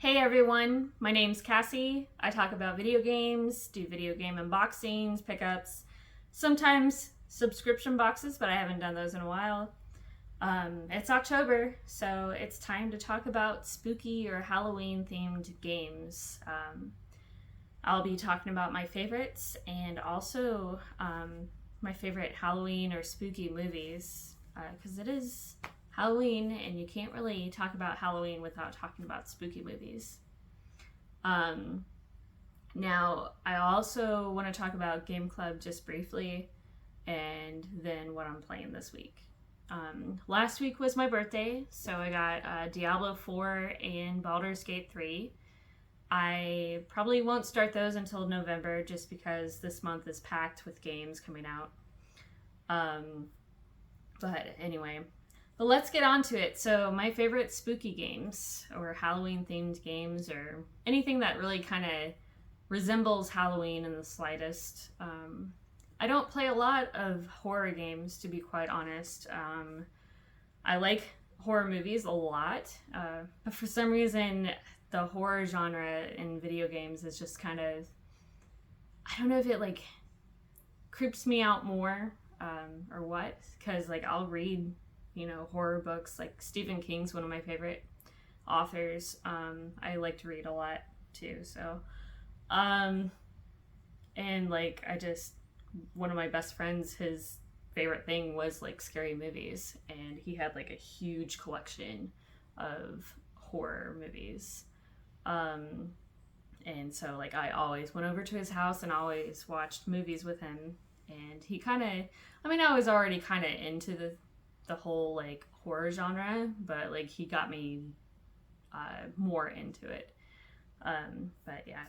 Hey everyone, my name's Cassie. I talk about video games, do video game unboxings, pickups, sometimes subscription boxes, but I haven't done those in a while. It's October, so it's time to talk about spooky or Halloween themed games. I'll be talking about my favorites and also my favorite Halloween or spooky movies because it is Halloween and you can't really talk about Halloween without talking about spooky movies. Now, I also want to talk about Game Club just briefly and then what I'm playing this week. Last week was my birthday, so I got Diablo 4 and Baldur's Gate 3. I probably won't start those until November just because this month is packed with games coming out. But anyway, but let's get on to it. So my favorite spooky games or Halloween themed games or anything that really kind of resembles Halloween in the slightest. I don't play a lot of horror games, to be quite honest. I like horror movies a lot, but for some reason the horror genre in video games is just kind of, I don't know if it like creeps me out more or what, because like I'll read horror books. Like Stephen King's one of my favorite authors. I like to read a lot too, so and like one of my best friends, his favorite thing was like scary movies, and he had like a huge collection of horror movies. And so like I always went over to his house and always watched movies with him, and he kind of, I was already kind of into the whole like horror genre, but like he got me more into it. But yeah,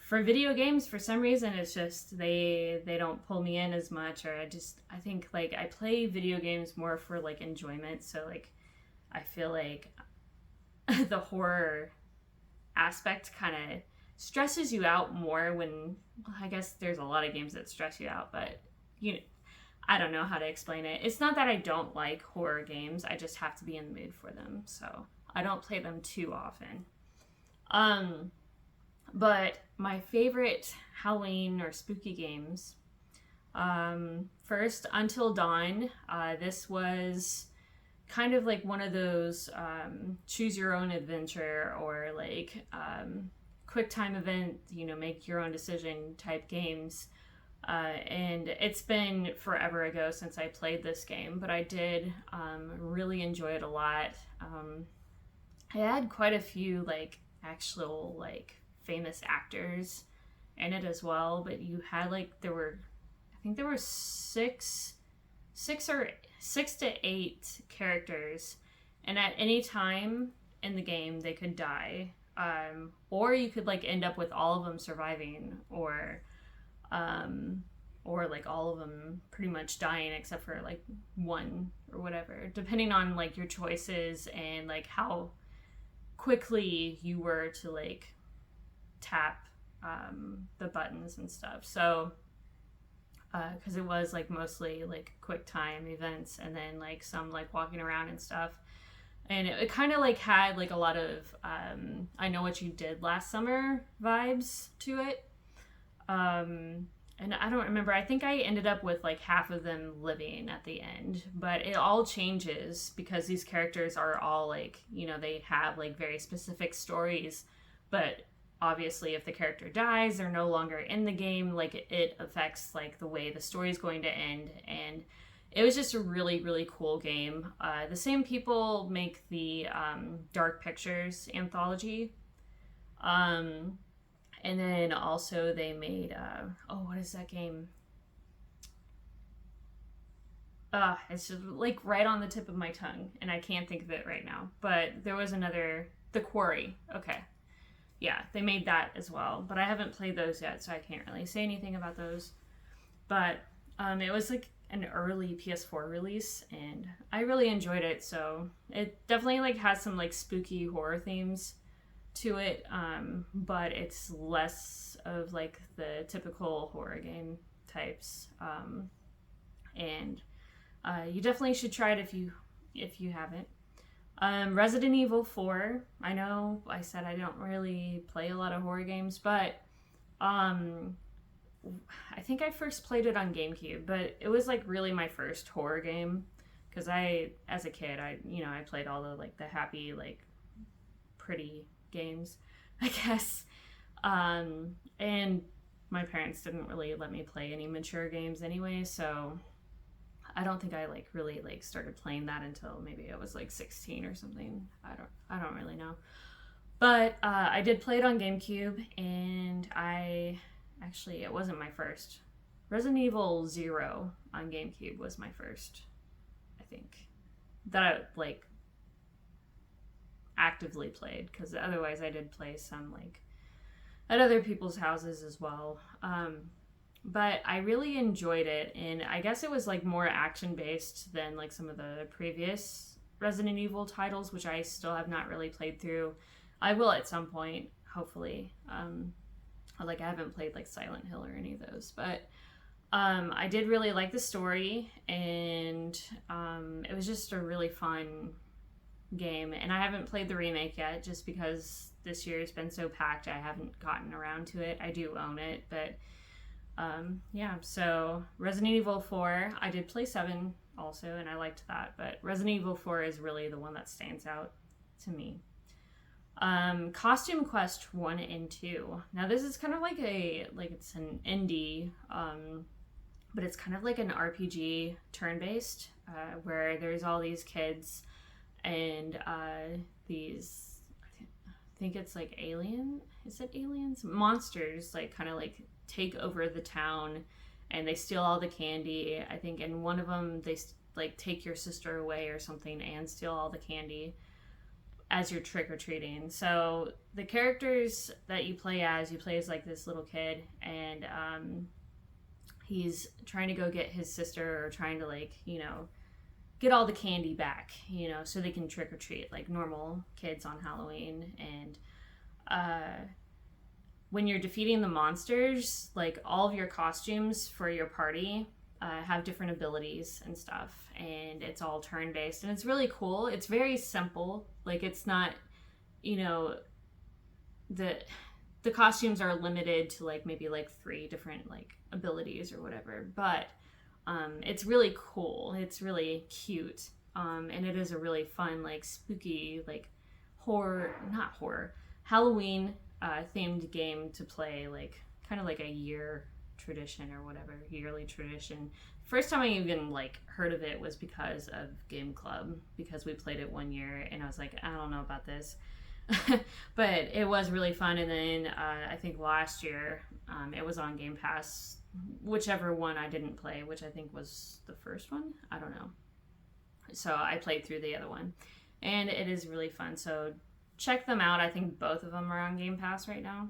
for video games, for some reason it's just they don't pull me in as much, or I think like I play video games more for like enjoyment, so like I feel like the horror aspect kind of stresses you out more when, well, I guess there's a lot of games that stress you out, but I don't know how to explain it. It's not that I don't like horror games, I just have to be in the mood for them, so I don't play them too often. But my favorite Halloween or spooky games, first, Until Dawn. This was kind of like one of those choose your own adventure or like quick time event, make your own decision type games. And it's been forever ago since I played this game, but I did really enjoy it a lot. I had quite a few like actual like famous actors in it as well, but you had like I think there were six to eight characters, and at any time in the game they could die, or you could like end up with all of them surviving, or like all of them pretty much dying except for like one or whatever, depending on like your choices and like how quickly you were to like tap the buttons and stuff. So because it was like mostly like quick time events and then like some like walking around and stuff, and it kind of like had like a lot of I Know What You Did Last Summer vibes to it. And I don't remember, I think I ended up with like half of them living at the end, but it all changes because these characters are all like, they have like very specific stories, but obviously if the character dies, they're no longer in the game, like it affects like the way the story is going to end. And it was just a really, really cool game. The same people make the Dark Pictures anthology. And then also they made, what is that game? It's just like right on the tip of my tongue, and I can't think of it right now. But there was another, The Quarry. Okay. Yeah, they made that as well. But I haven't played those yet, so I can't really say anything about those. But it was like an early PS4 release, and I really enjoyed it. So it definitely like has some like spooky horror themes to it, but it's less of like the typical horror game types, and you definitely should try it if you haven't. Resident Evil 4. I know I said I don't really play a lot of horror games, but um, I think I first played it on GameCube, but it was like really my first horror game because as a kid, I played all the like the happy, like pretty games, I guess. And my parents didn't really let me play any mature games anyway, so I don't think I like really like started playing that until maybe I was like 16 or something. I don't really know. But I did play it on GameCube, and it wasn't my first. Resident Evil 0 on GameCube was my first, I think, that I like actively played, because otherwise I did play some like at other people's houses as well. But I really enjoyed it, and I guess it was like more action based than like some of the previous Resident Evil titles, which I still have not really played through. I will at some point, hopefully. Like I haven't played like Silent Hill or any of those, but I did really like the story, and it was just a really fun game. And I haven't played the remake yet, just because this year has been so packed. I haven't gotten around to it. I do own it, but yeah. So Resident Evil 4, I did play 7 also, and I liked that. But Resident Evil 4 is really the one that stands out to me. Costume Quest 1 and 2. Now this is kind of like it's an indie, but it's kind of like an RPG turn-based, where there's all these kids and these, I think it's like is it aliens? Monsters, like kind of like take over the town, and they steal all the candy. I think in one of them they like take your sister away or something and steal all the candy as you're trick-or-treating. So the characters that you play as like this little kid, and he's trying to go get his sister, or trying to like, get all the candy back, so they can trick-or-treat like normal kids on Halloween. And when you're defeating the monsters, like all of your costumes for your party have different abilities and stuff, and it's all turn-based, and it's really cool. It's very simple. Like it's not, the costumes are limited to like maybe like 3 different like abilities or whatever, but it's really cool. It's really cute, and it is a really fun, like spooky, like Halloween themed game to play, like kind of like a yearly tradition. First time I even like heard of it was because of Game Club, because we played it one year and I was like, I don't know about this. But it was really fun. And then I think last year it was on Game Pass, whichever one I didn't play, which I think was the first one, I don't know. So I played through the other one, and it is really fun. So check them out. I think both of them are on Game Pass right now.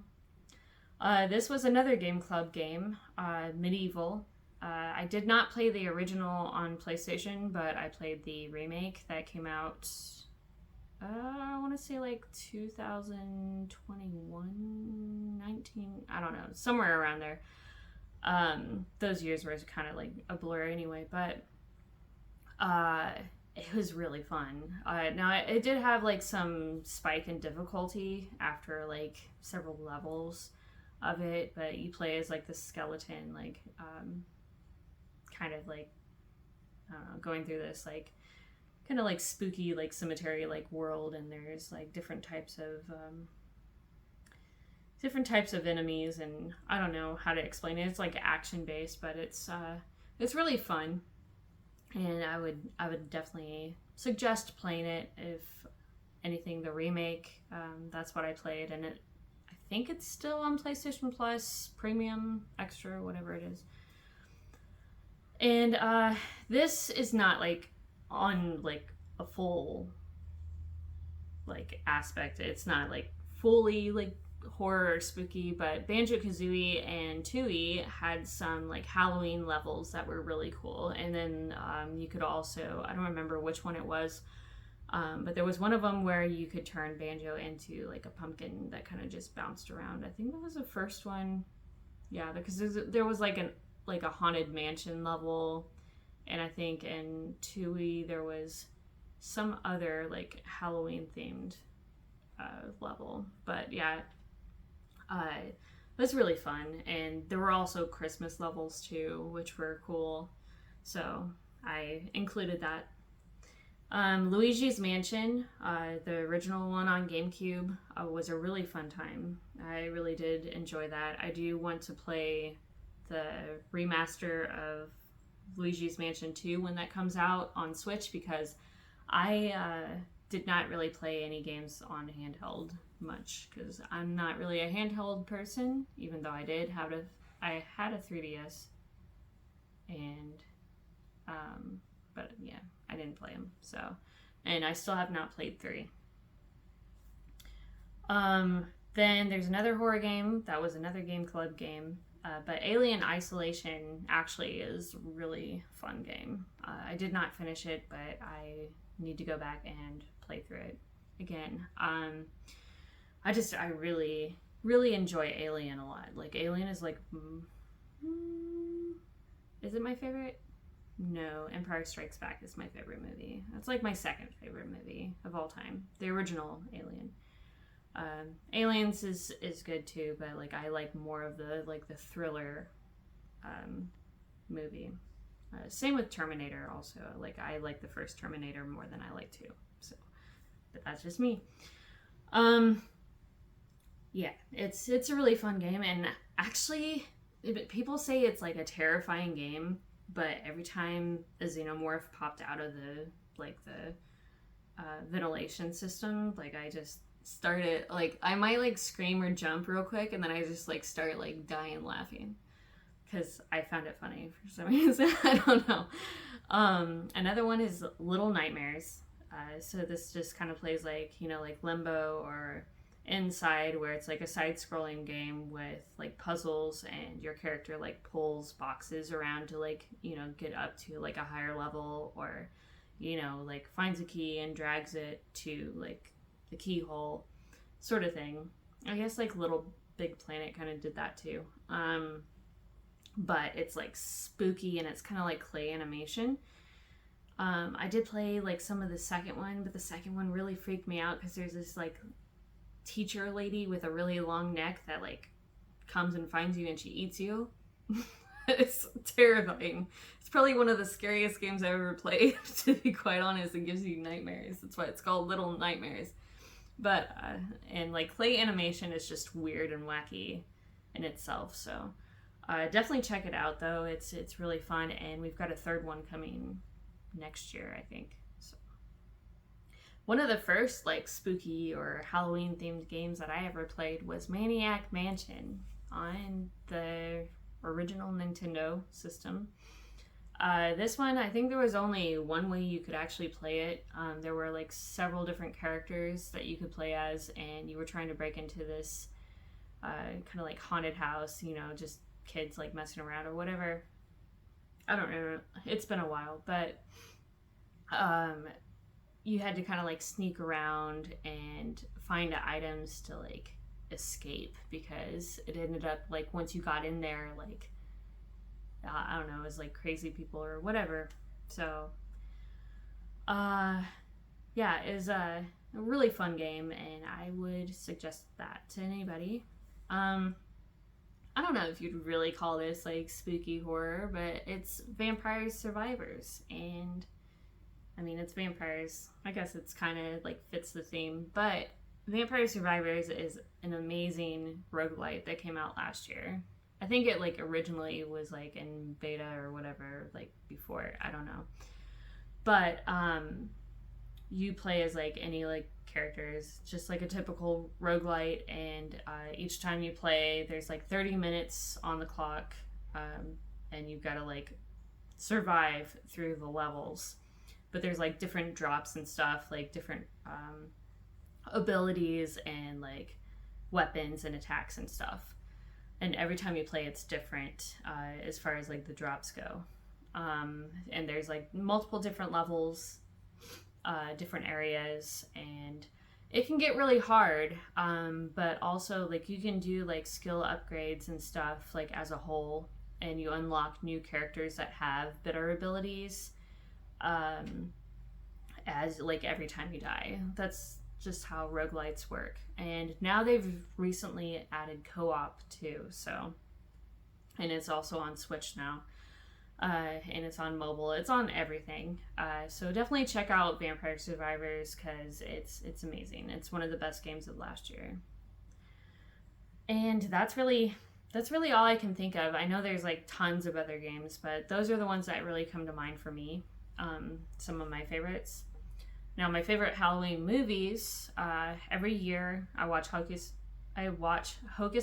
This was another Game Club game, Medieval. I did not play the original on PlayStation, but I played the remake that came out, I want to say like 2021, 19, I don't know, somewhere around there. Those years were kind of like a blur anyway, but it was really fun. Now, it did have like some spike in difficulty after like several levels of it, but you play as like the skeleton, like kind of like going through this like kind of like spooky like cemetery like world, and there's like different types of enemies, and I don't know how to explain it. It's like action based, but it's really fun, and I would definitely suggest playing it. If anything, the remake, that's what I played, and I think it's still on PlayStation Plus Premium Extra, whatever it is. And this is not like on like a full like aspect. It's not like fully like horror or spooky, but Banjo-Kazooie and Tooie had some like Halloween levels that were really cool. And then you could also, I don't remember which one it was, but there was one of them where you could turn Banjo into like a pumpkin that kind of just bounced around. I think that was the first one. Yeah, because there was like a haunted mansion level, and I think in Tooie there was some other like Halloween themed level. But yeah, it was really fun. And there were also Christmas levels too, which were cool. So I included that. Luigi's Mansion, the original one on GameCube, was a really fun time. I really did enjoy that. I do want to play the remaster of Luigi's Mansion 2 when that comes out on Switch, because I did not really play any games on handheld much, because I'm not really a handheld person, even though I had a 3DS, and but yeah, I didn't play them. So, and I still have not played 3. Then there's another horror game that was another Game Club game, but Alien Isolation actually is a really fun game. I did not finish it, but I need to go back and play through it again. I really, really enjoy Alien a lot. Like, Alien is like, is it my favorite? No, Empire Strikes Back is my favorite movie. That's like my second favorite movie of all time. The original Alien. Aliens is good too, but like I like more of the thriller movie. Same with Terminator also. Like I like the first Terminator more than I like 2. So, but that's just me. Yeah, it's a really fun game, and actually people say it's like a terrifying game, but every time a xenomorph popped out of the ventilation system, like I just started, like I might like scream or jump real quick, and then I just like start like dying laughing because I found it funny for some reason. I don't know. Another one is Little Nightmares. So this just kind of plays like, you know, like Limbo or Inside, where it's like a side-scrolling game with like puzzles, and your character like pulls boxes around to like, you know, get up to like a higher level, or, you know, like finds a key and drags it to like the keyhole sort of thing. I guess like Little Big Planet kind of did that too. But it's like spooky, and it's kind of like clay animation. I did play like some of the second one, but the second one really freaked me out because there's this like teacher lady with a really long neck that like comes and finds you and she eats you. It's terrifying. It's probably one of the scariest games I've ever played, to be quite honest. It gives you nightmares. That's why it's called Little Nightmares. But and like clay animation is just weird and wacky in itself. So definitely check it out though. It's really fun, and we've got a third one coming next year, I think. So one of the first like spooky or Halloween themed games that I ever played was Maniac Mansion on the original Nintendo system. This one, I think there was only one way you could actually play it. There were like several different characters that you could play as, and you were trying to break into this kind of like haunted house, you know, just kids like messing around or whatever. I don't remember. It's been a while, but you had to kind of like sneak around and find items to like escape, because it ended up like once you got in there, like I don't know, it was like crazy people or whatever. So yeah, it was a really fun game, and I would suggest that to anybody. I don't know if you'd really call this like spooky horror, but it's Vampire Survivors, and I mean, it's vampires. I guess it's kind of like fits the theme, but Vampire Survivors is an amazing roguelite that came out last year. I think it like originally was like in beta or whatever, like before, I don't know. But you play as like any like characters, just like a typical roguelite, and each time you play, there's like 30 minutes on the clock, and you've got to like survive through the levels. But there's like different drops and stuff, like different abilities and like weapons and attacks and stuff. And every time you play, it's different as far as like the drops go. And there's like multiple different levels, different areas, and it can get really hard. But also like you can do like skill upgrades and stuff like as a whole, and you unlock new characters that have better abilities. as like every time you die. That's just how roguelites work. And now they've recently added co-op too, so, and it's also on Switch now. And it's on mobile. It's on everything. So definitely check out Vampire Survivors because it's amazing. It's one of the best games of last year. And that's really all I can think of. I know there's like tons of other games, but those are the ones that really come to mind for me. Some of my favorites. Now, my favorite Halloween movies. Every year, I watch Hocus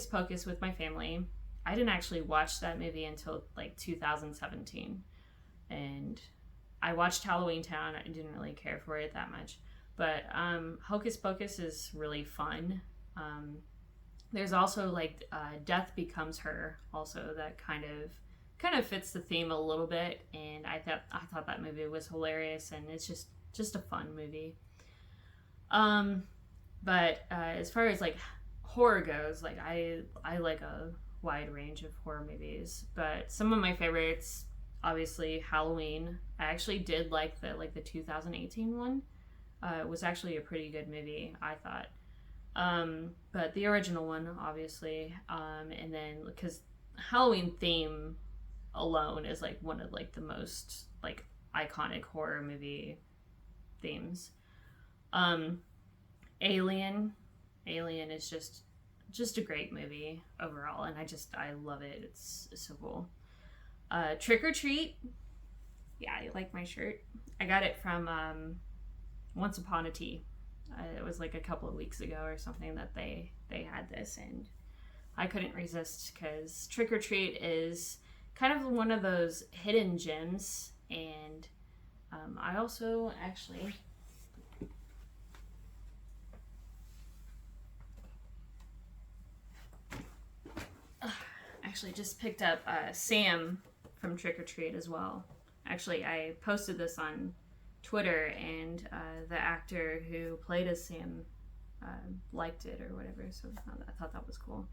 Pocus with my family. I didn't actually watch that movie until like 2017, and I watched Halloween Town. I didn't really care for it that much, but Hocus Pocus is really fun. There's also like Death Becomes Her, also that kind of fits the theme a little bit, and I thought that movie was hilarious, and it's just a fun movie. But as far as like horror goes, like I like a wide range of horror movies, but some of my favorites, obviously Halloween. I actually did like the 2018 one. It was actually a pretty good movie, I thought. But the original one, obviously, and then because Halloween theme alone is like one of like the most like iconic horror movie themes. Alien is just a great movie overall, and I love it. It's so cool. Trick or Treat. Yeah, you like my shirt? I got it from Once Upon a Tea. It was like a couple of weeks ago or something that they had this, and I couldn't resist because Trick or Treat is kind of one of those hidden gems, and I also actually just picked up Sam from Trick or Treat as well. Actually, I posted this on Twitter, and the actor who played as Sam liked it or whatever, so I thought that was cool.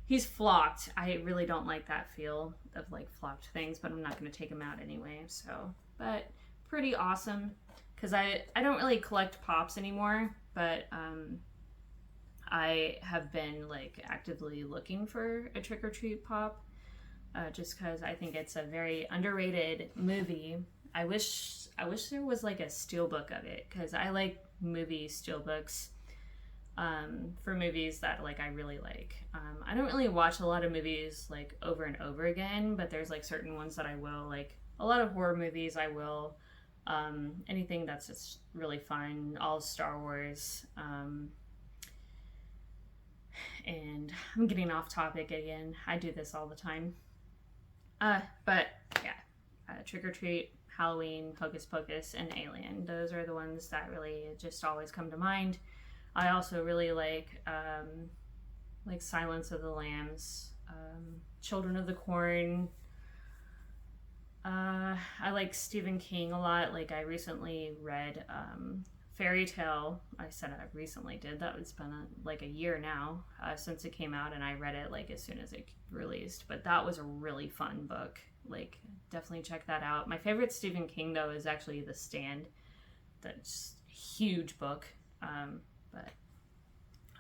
He's flocked. I really don't like that feel of like flocked things, but I'm not going to take him out anyway, so. But pretty awesome, because I don't really collect pops anymore, but I have been like actively looking for a Trick or Treat pop, just because I think it's a very underrated movie. I wish there was like a steelbook of it, because I like movie steelbooks for movies that like I really like. I don't really watch a lot of movies like over and over again, but there's like certain ones that I will, like a lot of horror movies I will. Anything that's just really fun, all Star Wars. And I'm getting off topic again. I do this all the time. But yeah, Trick or Treat, Halloween, Hocus Pocus, and Alien. Those are the ones that really just always come to mind. I also really like Silence of the Lambs, Children of the Corn. I like Stephen King a lot. Like I recently read Fairy Tale. I said I recently did. That was been like a year now since it came out, and I read it like as soon as it released. But that was a really fun book. Like definitely check that out. My favorite Stephen King though is actually The Stand. That's a huge book, but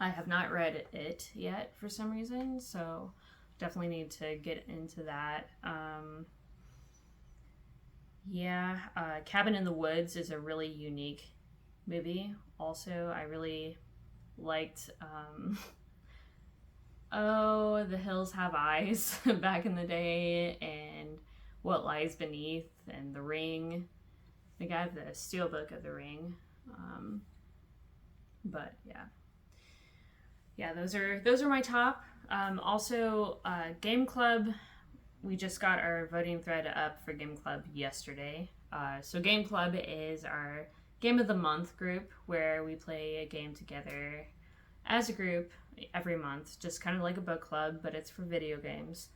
I have not read it yet for some reason. So definitely need to get into that. Cabin in the Woods is a really unique movie. Also, I really liked The Hills Have Eyes back in the day, and What Lies Beneath, and The Ring. I think I have the steelbook of The Ring. But yeah, those are my top. Also, Game Club. We just got our voting thread up for Game Club yesterday. So Game Club is our Game of the Month group where we play a game together as a group every month, just kind of like a book club, but it's for video games.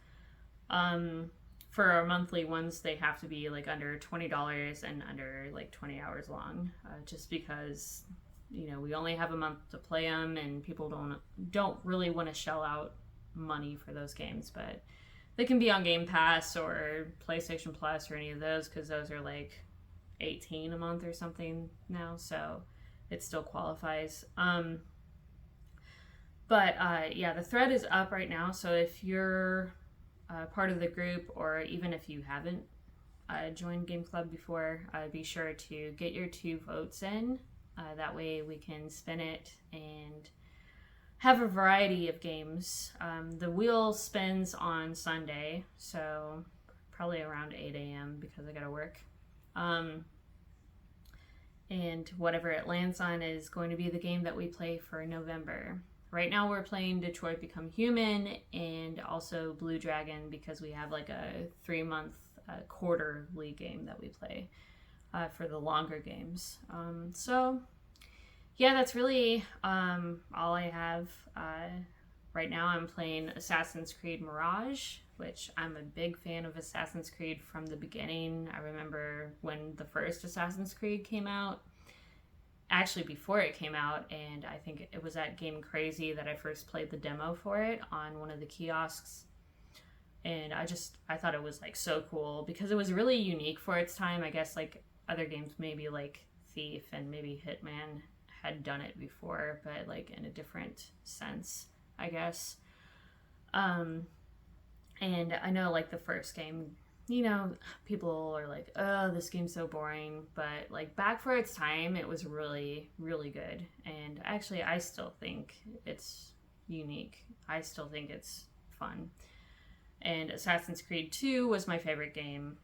For our monthly ones, they have to be like under $20 and under like 20 hours long, just because we only have a month to play them, and people don't really want to shell out money for those games, but they can be on Game Pass or PlayStation Plus or any of those, because those are like $18 a month or something now, so it still qualifies. Yeah, the thread is up right now, so if you're part of the group, or even if you haven't joined Game Club before, be sure to get your 2 votes in. That way we can spin it and have a variety of games. The wheel spins on Sunday, so probably around 8 a.m. because I gotta work. And whatever it lands on is going to be the game that we play for November. Right now we're playing Detroit Become Human and also Blue Dragon because we have like a 3-month quarterly game that we play for the longer games. So yeah, that's really all I have. Right now I'm playing Assassin's Creed Mirage, which I'm a big fan of Assassin's Creed from the beginning. I remember when the first Assassin's Creed came out, actually before it came out, and I think it was at Game Crazy that I first played the demo for it on one of the kiosks. And I thought it was like so cool because it was really unique for its time. I guess like other games, maybe like Thief and maybe Hitman had done it before, but like in a different sense, I guess. And I know like the first game, you know, people are like, oh, this game's so boring, but like back for its time, it was really, really good. And actually, I still think it's unique. I still think it's fun. And Assassin's Creed 2 was my favorite game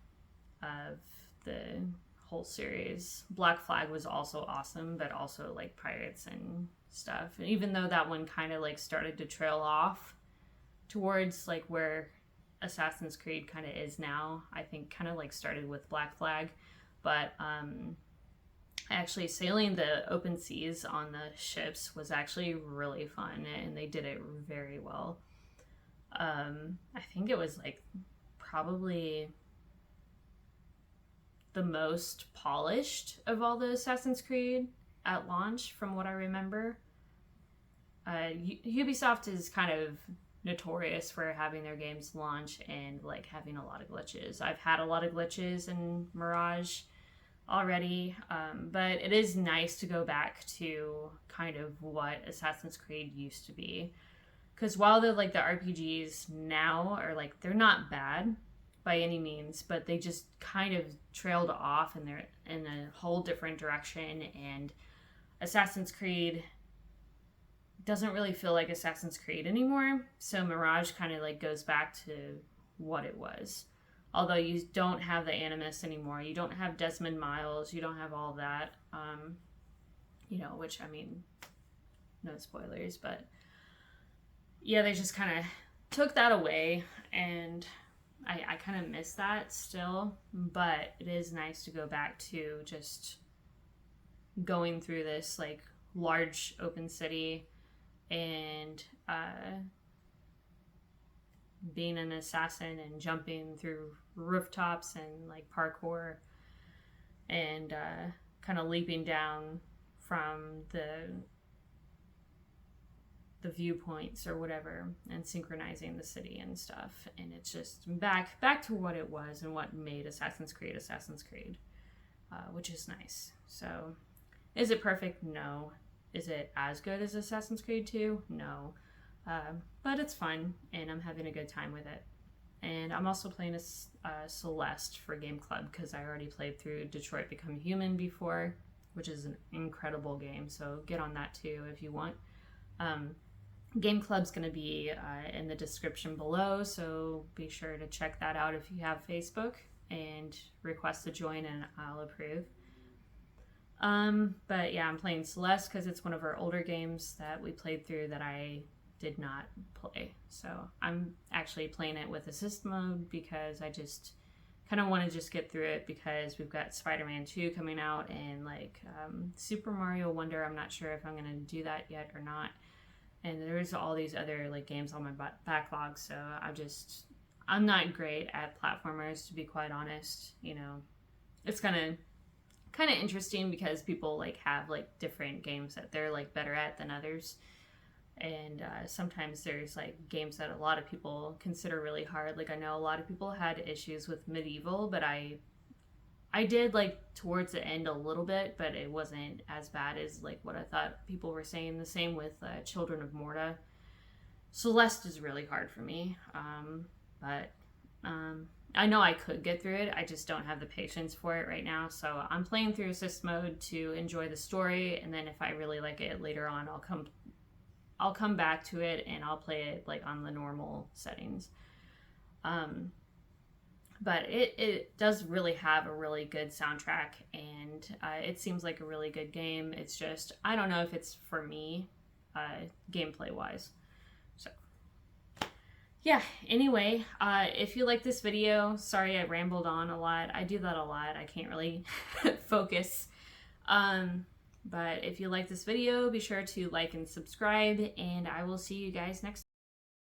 of the whole series. Black Flag was also awesome, but also like Pirates and stuff. And even though that one kind of like started to trail off towards like where Assassin's Creed kind of is now, I think kind of like started with Black Flag. But actually sailing the open seas on the ships was actually really fun, and they did it very well. I think it was like probably the most polished of all the Assassin's Creed at launch, from what I remember. Ubisoft is kind of notorious for having their games launch and like having a lot of glitches. I've had a lot of glitches in Mirage already, but it is nice to go back to kind of what Assassin's Creed used to be. Because while the RPGs now are like, they're not bad by any means, but they just kind of trailed off and they're in a whole different direction. And Assassin's Creed doesn't really feel like Assassin's Creed anymore. So Mirage kind of like goes back to what it was. Although you don't have the Animus anymore. You don't have Desmond Miles. You don't have all that. Which, I mean, no spoilers, but yeah, they just kind of took that away, and I kind of miss that still, but it is nice to go back to just going through this like large open city and being an assassin and jumping through rooftops and like parkour and kind of leaping down from the viewpoints or whatever and synchronizing the city and stuff. And it's just back to what it was and what made Assassin's Creed, which is nice. So is it perfect? No. Is it as good as Assassin's Creed 2? No. But it's fun and I'm having a good time with it. And I'm also playing Celeste for Game Club because I already played through Detroit Become Human before, which is an incredible game. So get on that too if you want. Game Club's going to be in the description below, so be sure to check that out if you have Facebook and request to join and I'll approve. But yeah, I'm playing Celeste because it's one of our older games that we played through that I did not play. So I'm actually playing it with assist mode because I just kind of want to just get through it because we've got Spider-Man 2 coming out and like Super Mario Wonder. I'm not sure if I'm going to do that yet or not. And there's all these other like games on my backlog, so I'm not great at platformers, to be quite honest. You know, it's kind of interesting because people like have like different games that they're like better at than others, and sometimes there's like games that a lot of people consider really hard. Like I know a lot of people had issues with Medieval, but I I did like towards the end a little bit, but it wasn't as bad as like what I thought people were saying. The same with Children of Morta. Celeste is really hard for me, but I know I could get through it. I just don't have the patience for it right now. So I'm playing through assist mode to enjoy the story, and then if I really like it later on, I'll come back to it and I'll play it like on the normal settings. But it does really have a really good soundtrack, and it seems like a really good game. It's just, I don't know if it's for me, gameplay wise. So yeah, anyway, if you like this video, sorry I rambled on a lot. I do that a lot. I can't really focus. But if you like this video, be sure to like and subscribe, and I will see you guys next time.